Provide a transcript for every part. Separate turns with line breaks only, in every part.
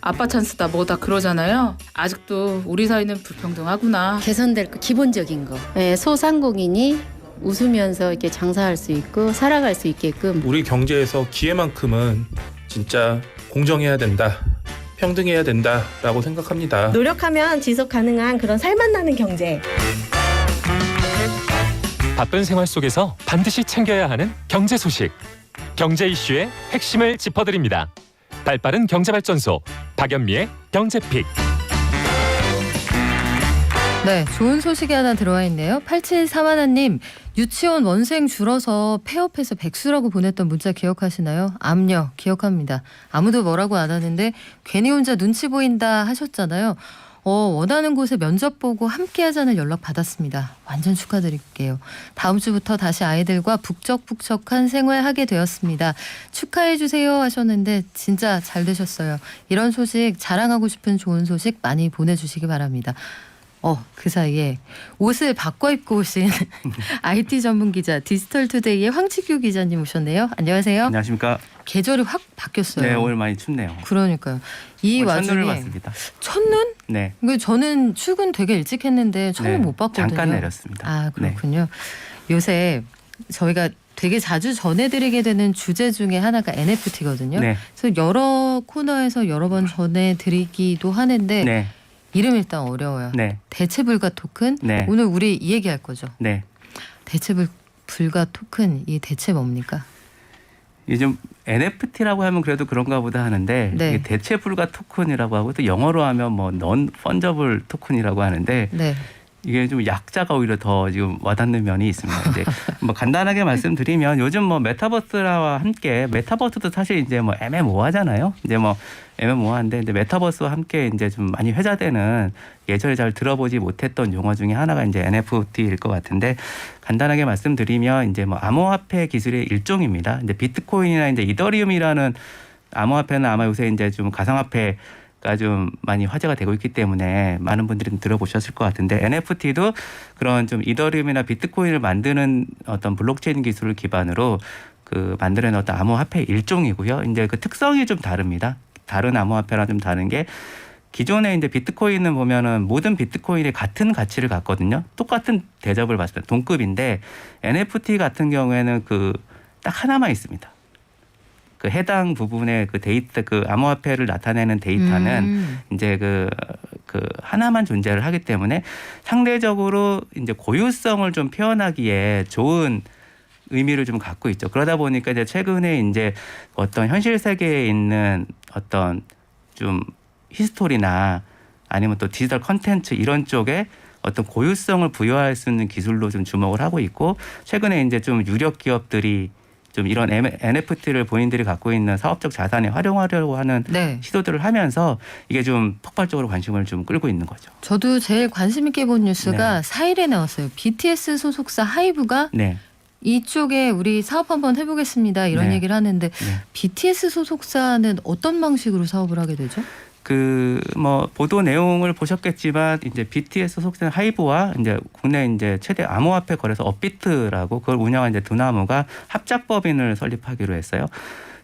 아빠 찬스다 뭐다 그러잖아요. 아직도 우리 사이는 불평등하구나.
개선될 거 기본적인 거. 예, 소상공인이 웃으면서 이렇게 장사할 수 있고 살아갈 수 있게끔.
우리 경제에서 기회만큼은 진짜 공정해야 된다, 평등해야 된다라고 생각합니다.
노력하면 지속 가능한 그런 살맛나는 경제.
바쁜 생활 속에서 반드시 챙겨야 하는 경제 소식. 경제 이슈의 핵심을 짚어드립니다. 발빠른 경제발전소 박연미의 경제픽.
네, 좋은 소식이 하나 들어와 있네요. 8741님, 유치원 원생 줄어서 폐업해서 백수라고 보냈던 문자 기억하시나요? 암요, 기억합니다. 아무도 뭐라고 안 하는데 괜히 혼자 눈치 보인다 하셨잖아요. 원하는 곳에 면접 보고 함께 하자는 연락 받았습니다. 완전 축하드릴게요. 다음 주부터 다시 아이들과 북적북적한 생활하게 되었습니다. 축하해 주세요 하셨는데 진짜 잘 되셨어요. 이런 소식, 자랑하고 싶은 좋은 소식 많이 보내주시기 바랍니다. 그 사이에 옷을 바꿔 입고 오신 IT 전문 기자 디지털투데이의 황치규 기자님 오셨네요. 안녕하세요.
안녕하십니까.
계절이 확 바뀌었어요.
네, 오늘 많이 춥네요.
그러니까요. 이
오늘
와중에
첫눈을 봤습니다.
첫눈?
네.
저는 출근 되게 일찍 했는데 첫눈
네,
못 봤거든요.
잠깐 내렸습니다.
아, 그렇군요. 요새 저희가 되게 자주 전해드리게 되는 주제 중에 하나가 NFT거든요.
네.
그래서 여러 코너에서 여러 번 전해드리기도 하는데
네.
이름 일단 어려워요.
네.
대체 불가 토큰.
네.
오늘 우리 이 얘기할 거죠.
네.
대체 불가 토큰, 이 대체 뭡니까?
요즘 NFT라고 하면 그래도 그런가 보다 하는데
네.
이게 대체 불가 토큰이라고 하고 또 영어로 하면 뭐 non fungible 토큰이라고 하는데
네.
이게 좀 약자가 오히려 더 지금 와닿는 면이 있습니다. 이제 뭐 간단하게 말씀드리면 요즘 뭐 메타버스와 함께 메타버스도 사실 이제 뭐 애매모호하잖아요. 이제 뭐 애매모호한데 이제 메타버스와 함께 이제 좀 많이 회자되는 예전에 잘 들어보지 못했던 용어 중에 하나가 이제 NFT일 것 같은데 간단하게 말씀드리면 이제 뭐 암호화폐 기술의 일종입니다. 이제 비트코인이나 이제 이더리움이라는 암호화폐는 아마 요새 이제 좀 가상화폐 가 좀 많이 화제가 되고 있기 때문에 많은 분들이 들어보셨을 것 같은데 NFT도 그런 좀 이더리움이나 비트코인을 만드는 어떤 블록체인 기술을 기반으로 그 만드는 어떤 암호화폐 일종이고요. 이제 그 특성이 좀 다릅니다. 다른 암호화폐랑 좀 다른 게 기존에 이제 비트코인은 보면은 모든 비트코인이 같은 가치를 갖거든요. 똑같은 대접을 받을 때 동급인데 NFT 같은 경우에는 그 딱 하나만 있습니다. 그 해당 부분의 그 데이터, 그 암호화폐를 나타내는 데이터는 이제 그 하나만 존재를 하기 때문에 상대적으로 이제 고유성을 좀 표현하기에 좋은 의미를 좀 갖고 있죠. 그러다 보니까 이제 최근에 이제 어떤 현실 세계에 있는 어떤 좀 히스토리나 아니면 또 디지털 컨텐츠 이런 쪽에 어떤 고유성을 부여할 수 있는 기술로 좀 주목을 하고 있고 최근에 이제 좀 유력 기업들이 좀 이런 NFT를 본인들이 갖고 있는 사업적 자산에 활용하려고 하는
네.
시도들을 하면서 이게 좀 폭발적으로 관심을 좀 끌고 있는 거죠.
저도 제일 관심 있게 본 뉴스가
네.
4일에 나왔어요. BTS 소속사 하이브가
네.
이쪽에 우리 사업 한번 해보겠습니다. 이런
네.
얘기를 하는데
네.
BTS 소속사는 어떤 방식으로 사업을 하게 되죠?
그 뭐 보도 내용을 보셨겠지만 이제 BTS 소속사 하이브와 이제 국내 이제 최대 암호화폐 거래소 업비트라고 그걸 운영한 이제 두나무가 합작법인을 설립하기로 했어요.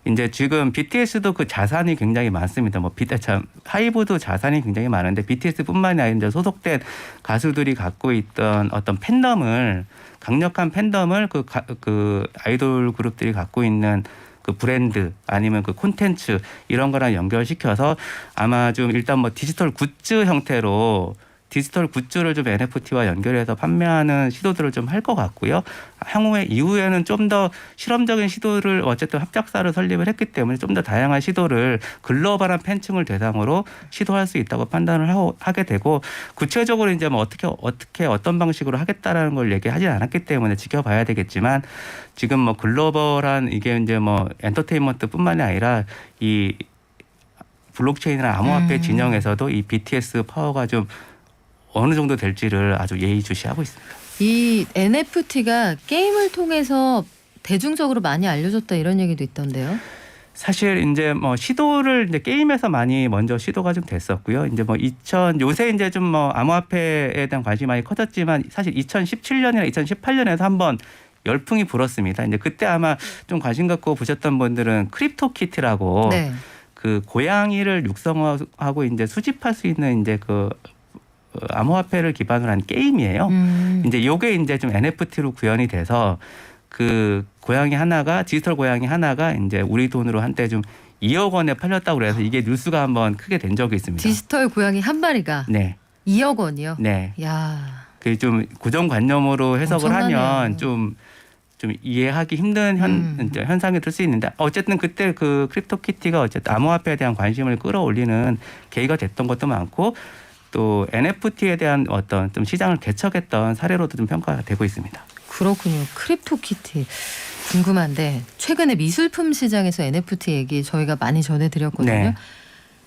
이제 지금 BTS도 그 자산이 굉장히 많습니다. 뭐 하이브도 자산이 굉장히 많은데 BTS뿐만이 아니라 이제 소속된 가수들이 갖고 있던 어떤 팬덤을 강력한 팬덤을 그 아이돌 그룹들이 갖고 있는 그 브랜드 아니면 그 콘텐츠 이런 거랑 연결시켜서 아마 좀 일단 뭐 디지털 굿즈 형태로 디지털 굿즈를 좀 NFT와 연결해서 판매하는 시도들을 좀 할 것 같고요. 향후에 이후에는 좀 더 실험적인 시도를 어쨌든 합작사를 설립을 했기 때문에 좀 더 다양한 시도를 글로벌한 팬층을 대상으로 시도할 수 있다고 판단을 하게 되고 구체적으로 이제 뭐 어떻게 어떤 방식으로 하겠다라는 걸 얘기하지 않았기 때문에 지켜봐야 되겠지만 지금 뭐 글로벌한 이게 이제 뭐 엔터테인먼트뿐만이 아니라 이 블록체인이나 암호화폐 진영에서도 이 BTS 파워가 좀 어느 정도 될지를 아주 예의주시하고 있습니다.
이 NFT가 게임을 통해서 대중적으로 많이 알려졌다 이런 얘기도 있던데요.
사실 이제 뭐 시도를 이제 게임에서 많이 먼저 시도가 좀 됐었고요. 이제 뭐 요새 이제 좀 뭐 암호화폐에 대한 관심이 많이 커졌지만 사실 2017년이나 2018년에도 한번 열풍이 불었습니다. 이제 그때 아마 좀 관심 갖고 보셨던 분들은 크립토키티라고
네.
그 고양이를 육성하고 이제 수집할 수 있는 이제 그 암호화폐를 기반으로 한 게임이에요. 이제 요게 이제 좀 NFT로 구현이 돼서 그 고양이 하나가 디지털 고양이 하나가 이제 우리 돈으로 한때 좀 2억 원에 팔렸다고 그래서 이게 뉴스가 한번 크게 된 적이 있습니다.
디지털 고양이 한 마리가
네.
2억 원이요?
네.
야.
그 좀 고정관념으로 해석을
엄청나네요.
하면 좀 이해하기 힘든 현상이 될 수 있는데 어쨌든 그때 그 크립토키티가 어쨌든 암호화폐에 대한 관심을 끌어올리는 계기가 됐던 것도 많고 또 NFT에 대한 어떤 좀 시장을 개척했던 사례로도 좀 평가가 되고 있습니다.
그렇군요. 크립토키티 궁금한데 최근에 미술품 시장에서 NFT 얘기 저희가 많이 전해드렸거든요.
네.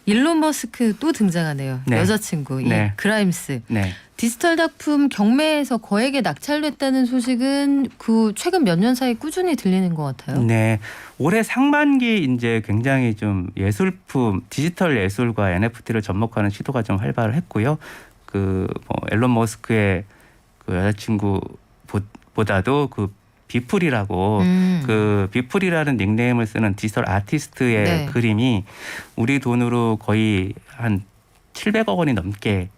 일론 머스크 또 등장하네요.
네.
여자친구 이
네.
그라임스.
네.
디지털 작품 경매에서 거액에 낙찰됐다는 소식은 그 최근 몇 년 사이 꾸준히 들리는 것 같아요.
네. 올해 상반기 이제 굉장히 좀 예술품, 디지털 예술과 NFT를 접목하는 시도가 좀 활발을 했고요. 그 뭐 앨런 머스크의 그 여자친구 보다도 그 비플이라고 그 비플이라는 닉네임을 쓰는 디지털 아티스트의
네.
그림이 우리 돈으로 거의 한 700억 원이 넘게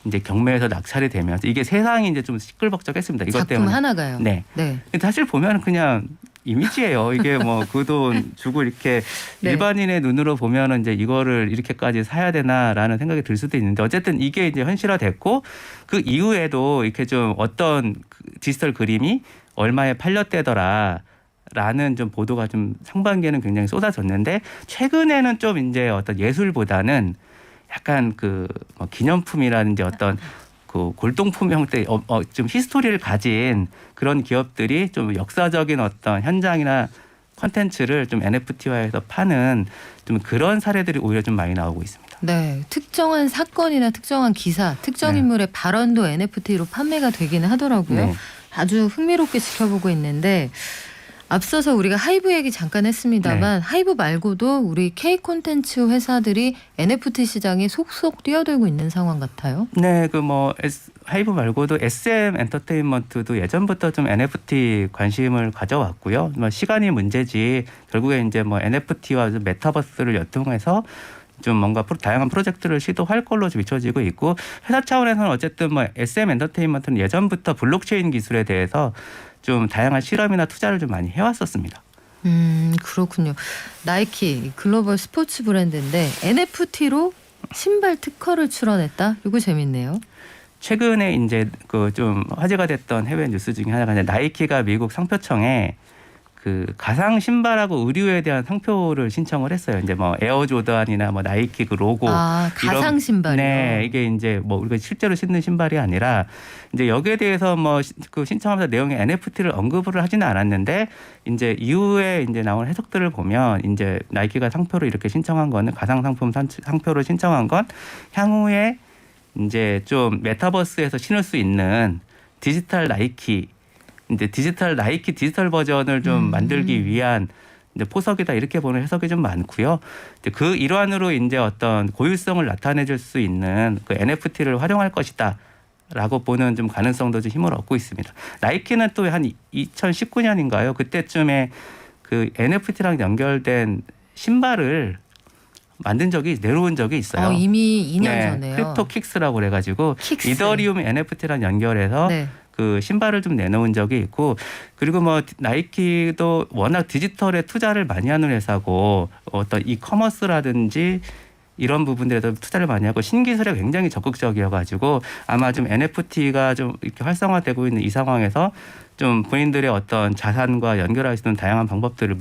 이제 경매에서 낙찰이 되면서 이게 세상이 이제 좀 시끌벅적했습니다. 이것
작품
때문에.
하나가요.
네.
네.
근데 사실 보면 그냥 이미지예요. 이게 뭐 그 돈 주고 이렇게
네.
일반인의 눈으로 보면은 이제 이거를 이렇게까지 사야 되나라는 생각이 들 수도 있는데 어쨌든 이게 이제 현실화됐고 그 이후에도 이렇게 좀 어떤 디지털 그림이 얼마에 팔렸대더라. 라는 좀 보도가 좀 상반기에는 굉장히 쏟아졌는데 최근에는 좀 이제 어떤 예술보다는 약간 그 뭐 기념품이라든지 어떤 그 골동품 형태 좀 히스토리를 가진 그런 기업들이 좀 역사적인 어떤 현장이나 콘텐츠를 좀 NFT화해서 파는 좀 그런 사례들이 오히려 좀 많이 나오고 있습니다.
네, 특정한 사건이나 특정한 기사, 특정
네.
인물의 발언도 NFT로 판매가 되기는 하더라고요.
네.
아주 흥미롭게 지켜보고 있는데 앞서서 우리가 하이브 얘기 잠깐 했습니다만 하이브 말고도 우리 K 콘텐츠 회사들이 NFT 시장에 속속 뛰어들고 있는 상황 같아요.
네, 그 뭐 하이브 말고도 SM 엔터테인먼트도 예전부터 좀 NFT 관심을 가져왔고요. 뭐 시간이 문제지 결국에 이제 뭐 NFT와 메타버스를 연동해서 좀 뭔가 다양한 프로젝트를 시도할 걸로 좀 비춰지고 있고 회사 차원에서는 어쨌든 뭐 SM 엔터테인먼트는 예전부터 블록체인 기술에 대해서 좀 다양한 실험이나 투자를 좀 많이 해왔었습니다.
그렇군요. 나이키 글로벌 스포츠 브랜드인데 NFT로 신발 특허를 출원했다. 이거 재밌네요.
최근에 이제 그 좀 화제가 됐던 해외 뉴스 중에 하나가 이제 나이키가 미국 상표청에 그 가상 신발하고 의류에 대한 상표를 신청을 했어요. 이제 뭐 에어 조던이나 뭐 나이키 그 로고.
가상 신발이요.
네, 이게 이제 뭐 우리가 실제로 신는 신발이 아니라 이제 여기에 대해서 뭐 그 신청하면서 내용에 NFT를 언급을 하지는 않았는데 이제 이후에 이제 나온 해석들을 보면 이제 나이키가 상표를 이렇게 신청한 거는 가상 상품 상표를 신청한 건 향후에 이제 좀 메타버스에서 신을 수 있는 디지털 나이키 이제 디지털 나이키 디지털 버전을 좀 만들기 위한 이제 포석이다 이렇게 보는 해석이 좀 많고요. 이제 그 일환으로 이제 어떤 고유성을 나타내줄 수 있는 그 NFT를 활용할 것이다라고 보는 좀 가능성도 좀 힘을 얻고 있습니다. 나이키는 또 한 2019년인가요? 그때쯤에 그 NFT랑 연결된 신발을 만든 적이 내놓은 적이 있어요.
이미 2년
네,
전에요.
크립토 킥스라고 그래가지고
킥스.
이더리움 NFT랑 연결해서
네.
그 신발을 좀 내놓은 적이 있고 그리고 뭐 나이키도 워낙 디지털에 투자를 많이 하는 회사고 어떤 이커머스라든지 이런 부분들에도 투자를 많이 하고 신기술에 굉장히 적극적이어가지고 아마 좀 NFT가 좀 이렇게 활성화되고 있는 이 상황에서 좀 본인들의 어떤 자산과 연결할 수 있는 다양한 방법들을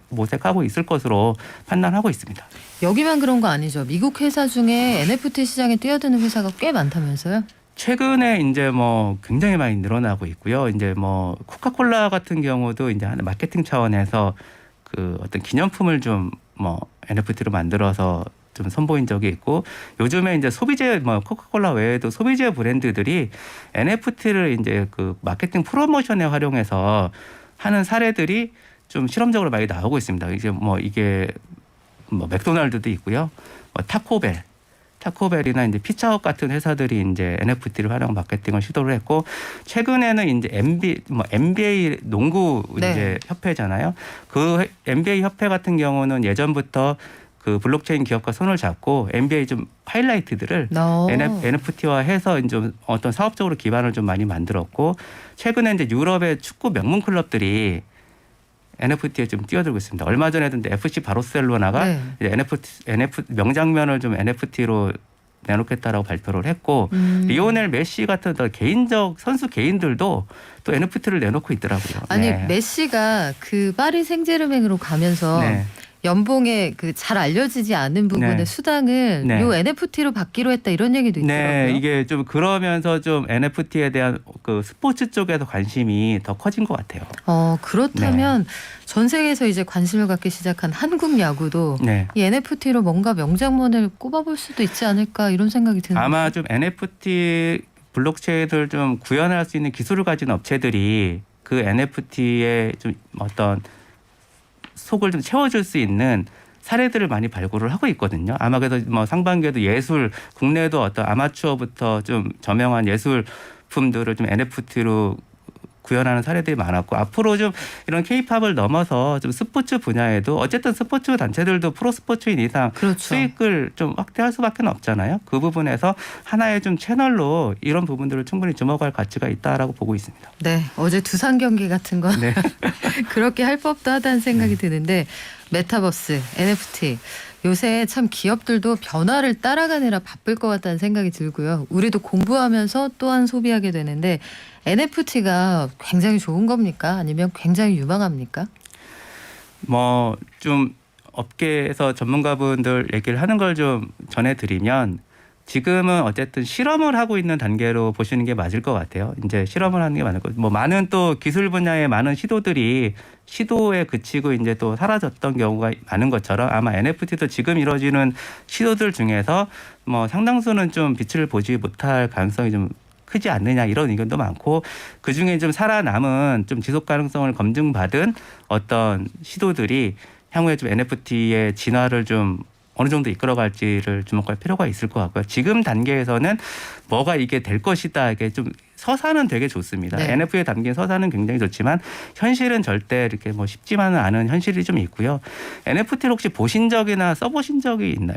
모색하고 있을 것으로 판단하고 있습니다.
여기만 그런 거 아니죠. 미국 회사 중에 NFT 시장에 뛰어드는 회사가 꽤 많다면서요?
최근에 이제 뭐 굉장히 많이 늘어나고 있고요. 이제 뭐 코카콜라 같은 경우도 이제 마케팅 차원에서 그 어떤 기념품을 좀 뭐 NFT로 만들어서 좀 선보인 적이 있고 요즘에 이제 소비재 뭐 코카콜라 외에도 소비재 브랜드들이 NFT를 이제 그 마케팅 프로모션에 활용해서 하는 사례들이 좀 실험적으로 많이 나오고 있습니다. 이제 뭐 이게 뭐 맥도날드도 있고요. 뭐 타코벨이나 이제 피자헛 같은 회사들이 이제 NFT를 활용 마케팅을 시도를 했고 최근에는 이제 NBA 농구
네.
이제 협회잖아요. 그 NBA 협회 같은 경우는 예전부터 그 그 블록체인 기업과 손을 잡고 NBA 좀 하이라이트들을
어.
NFT화해서 이제 좀 어떤 사업적으로 기반을 좀 많이 만들었고 최근에 이제 유럽의 축구 명문 클럽들이 NFT에 좀 뛰어들고 있습니다. 얼마 전에도 이제 FC 바르셀로나가
네.
이제 NFT 명장면을 좀 NFT로 내놓겠다라고 발표를 했고 리오넬 메시 같은 개인적 선수 개인들도 또 NFT를 내놓고 있더라고요.
아니
네.
메시가 그 파리 생제르맹으로 가면서
네.
연봉에 그 잘 알려지지 않은 부분의
네.
수당을
네.
요 NFT로 받기로 했다 이런 얘기도 있더라고요.
네, 이게 좀 그러면서 좀 NFT에 대한 그 스포츠 쪽에서 관심이 더 커진 것 같아요.
그렇다면
네.
전 세계에서 이제 관심을 갖기 시작한 한국 야구도
네.
이 NFT로 뭔가 명장면을 꼽아볼 수도 있지 않을까 이런 생각이 드는데.
아마 좀 NFT 블록체인을 좀 구현할 수 있는 기술을 가진 업체들이 그 NFT에 좀 어떤 속을 좀 채워줄 수 있는 사례들을 많이 발굴을 하고 있거든요. 아마 그래서 뭐 상반기에도 예술, 국내에도 어떤 아마추어부터 좀 저명한 예술품들을 좀 NFT로 구현하는 사례들이 많았고 앞으로 좀 이런 K-팝을 넘어서 좀 스포츠 분야에도 어쨌든 스포츠 단체들도 프로 스포츠인 이상
그렇죠.
수익을 좀 확대할 수밖에 없잖아요. 그 부분에서 하나의 좀 채널로 이런 부분들을 충분히 주목할 가치가 있다라고 보고 있습니다.
네, 어제 두산 경기 같은 건
네.
그렇게 할 법도 하다는 생각이 드는데 메타버스, NFT 요새 참 기업들도 변화를 따라가느라 바쁠 것 같다는 생각이 들고요. 우리도 공부하면서 또한 소비하게 되는데 NFT가 굉장히 좋은 겁니까? 아니면 굉장히 유망합니까?
뭐 좀 업계에서 전문가분들 얘기를 하는 걸 좀 전해드리면 지금은 어쨌든 실험을 하고 있는 단계로 보시는 게 맞을 것 같아요. 이제 실험을 하는 게 맞을 것 같아요. 뭐 많은 또 기술 분야의 많은 시도들이 시도에 그치고 이제 또 사라졌던 경우가 많은 것처럼 아마 NFT도 지금 이루어지는 시도들 중에서 뭐 상당수는 좀 빛을 보지 못할 가능성이 좀 크지 않느냐 이런 의견도 많고 그중에 좀 살아남은 좀 지속 가능성을 검증받은 어떤 시도들이 향후에 좀 NFT의 진화를 좀 어느 정도 이끌어갈지를 주목할 필요가 있을 것 같고요. 지금 단계에서는 뭐가 이게 될 것이다. 이게 좀 서사는 되게 좋습니다.
네.
NFT에 담긴 서사는 굉장히 좋지만 현실은 절대 이렇게 뭐 쉽지만은 않은 현실이 좀 있고요. NFT를 혹시 보신 적이나 써보신 적이 있나요?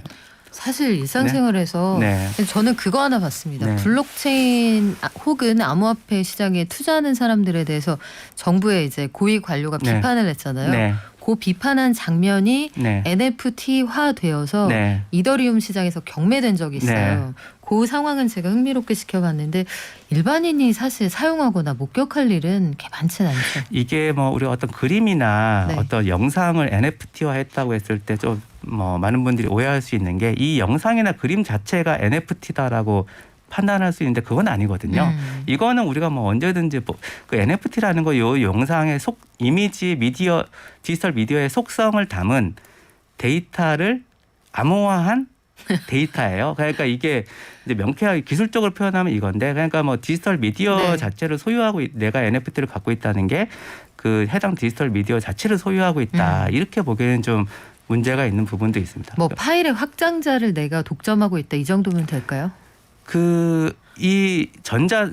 사실 일상생활에서
네.
저는 그거 하나 봤습니다.
네.
블록체인 혹은 암호화폐 시장에 투자하는 사람들에 대해서 정부의 이제 고위 관료가
네.
비판을 했잖아요.
네.
그 비판한 장면이
네.
NFT화되어서
네.
이더리움 시장에서 경매된 적이 있어요. 그 상황은 제가 흥미롭게 지켜봤는데 일반인이 사실 사용하거나 목격할 일은 그렇게 많지는 않죠.
이게 뭐 우리 어떤 그림이나
네.
어떤 영상을 NFT화했다고 했을 때 좀 뭐 많은 분들이 오해할 수 있는 게 이 영상이나 그림 자체가 NFT다라고 판단할 수 있는데 그건 아니거든요. 이거는 우리가 뭐 언제든지 그 NFT라는 거 요 영상의 이미지 미디어 디지털 미디어의 속성을 담은 데이터를 암호화한 데이터예요. 그러니까 이게 이제 명쾌하게 기술적으로 표현하면 이건데 그러니까 뭐 디지털 미디어
네.
자체를 소유하고 내가 NFT를 갖고 있다는 게 그 해당 디지털 미디어 자체를 소유하고 있다. 이렇게 보기에는 좀 문제가 있는 부분도 있습니다.
뭐 파일의 확장자를 내가 독점하고 있다 이 정도면 될까요?
이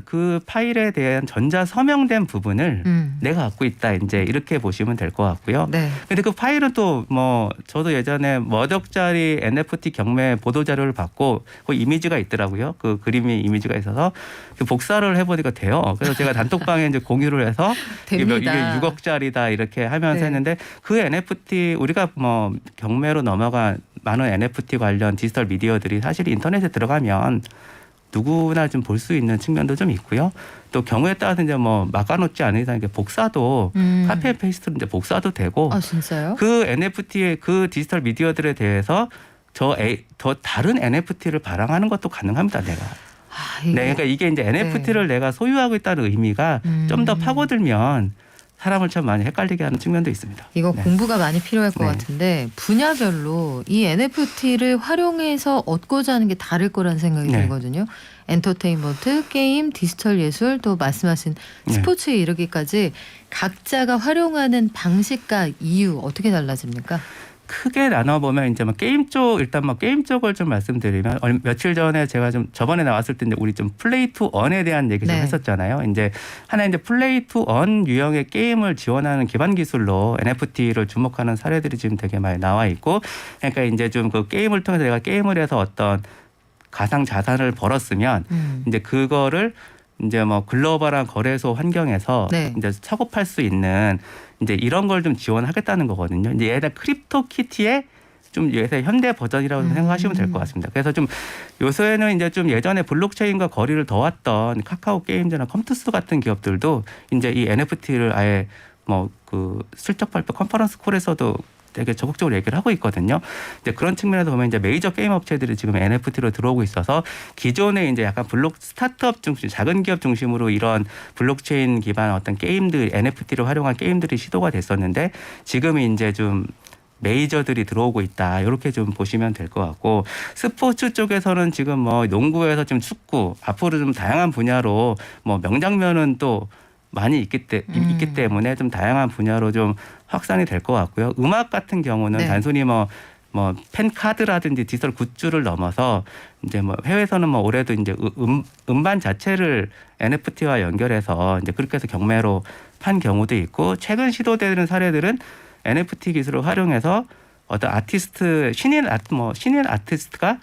그 파일에 대한 전자 서명된 부분을 내가 갖고 있다. 이제 이렇게 보시면 될 것 같고요.
네.
근데 그 파일은 또 뭐 저도 예전에 몇 억짜리 NFT 경매 보도 자료를 받고 그 이미지가 있더라고요. 그 그림이 이미지가 있어서 그 복사를 해보니까 돼요. 그래서 제가 단톡방에 이제 공유를 해서 이게
됩니다.
6억짜리다 이렇게 하면서
네.
했는데 그 NFT 우리가 뭐 경매로 넘어간 많은 NFT 관련 디지털 미디어들이 사실 인터넷에 들어가면 누구나 좀 볼 수 있는 측면도 좀 있고요. 또 경우에 따라서 이제 뭐 막아놓지 않은 이상 복사도 카피 앤 페이스트로 이제 복사도 되고
아 진짜요?
그 NFT의 그 디지털 미디어들에 대해서 더 다른 NFT를 발행하는 것도 가능합니다. 내가. 네, 그러니까 이게 이제 NFT를 내가 소유하고 있다는 의미가 좀 더 파고들면 사람을 참 많이 헷갈리게 하는 측면도 있습니다.
이거
네.
공부가 많이 필요할 것
네.
같은데 분야별로 이 NFT를 활용해서 얻고자 하는 게 다를 거라는 생각이
네.
들거든요. 엔터테인먼트, 게임, 디지털 예술, 또 말씀하신
네.
스포츠에 이르기까지 각자가 활용하는 방식과 이유 어떻게 달라집니까?
크게 나눠보면 이제 뭐 게임 쪽 일단 뭐 게임 쪽을 좀 말씀드리면 며칠 전에 제가 좀 저번에 나왔을 때 우리 좀 플레이 투 언에 대한 얘기 좀
네.
했었잖아요. 이제 하나 이제 플레이 투 언 유형의 게임을 지원하는 기반 기술로 NFT를 주목하는 사례들이 지금 되게 많이 나와 있고, 그러니까 이제 좀 그 게임을 통해서 내가 게임을 해서 어떤 가상 자산을 벌었으면 이제 그거를 이제 뭐 글로벌한 거래소 환경에서
네.
이제 사고 팔 수 있는 이제 이런 걸 좀 지원하겠다는 거거든요. 이제 얘네 크립토 키티의 좀 요새 현대 버전이라고 생각하시면 될 것 같습니다. 그래서 좀 요새는 이제 좀 예전에 블록체인과 거리를 둬왔던 카카오 게임즈나 컴투스 같은 기업들도 이제 이 NFT를 아예 뭐 그 실적 발표 컨퍼런스 콜에서도 되게 적극적으로 얘기를 하고 있거든요. 이제 그런 측면에서 보면 이제 메이저 게임 업체들이 지금 NFT로 들어오고 있어서 기존에 이제 약간 스타트업 중심, 작은 기업 중심으로 이런 블록체인 기반 어떤 게임들, NFT를 활용한 게임들이 시도가 됐었는데 지금은 이제 좀 메이저들이 들어오고 있다. 이렇게 좀 보시면 될 것 같고, 스포츠 쪽에서는 지금 뭐 농구에서 지금 축구, 앞으로 좀 다양한 분야로 뭐 명장면은 또 많이 있기 때문에 좀 다양한 분야로 좀 확산이 될 것 같고요. 음악 같은 경우는
네.
단순히 뭐 팬카드라든지 디지털 굿즈를 넘어서 이제 뭐 해외에서는 뭐 올해도 이제 음반 자체를 NFT와 연결해서 이제 그렇게 해서 경매로 판 경우도 있고, 최근 시도되는 사례들은 NFT 기술을 활용해서 어떤 아티스트 신인 아티스트가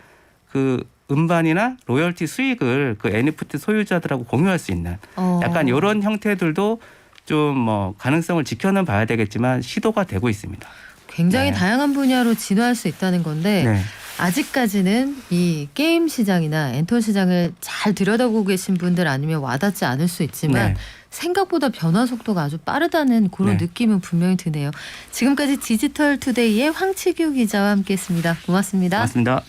그 음반이나 로열티 수익을 그 NFT 소유자들하고 공유할 수 있는 약간 이런 형태들도 좀 뭐 가능성을 지켜는 봐야 되겠지만 시도가 되고 있습니다.
굉장히
네.
다양한 분야로 진화할 수 있다는 건데
네.
아직까지는 이 게임 시장이나 엔터 시장을 잘 들여다보고 계신 분들 아니면 와닿지 않을 수 있지만
네.
생각보다 변화 속도가 아주 빠르다는 그런
네.
느낌은 분명히 드네요. 지금까지 디지털 투데이의 황치규 기자와 함께했습니다. 고맙습니다.
맞습니다.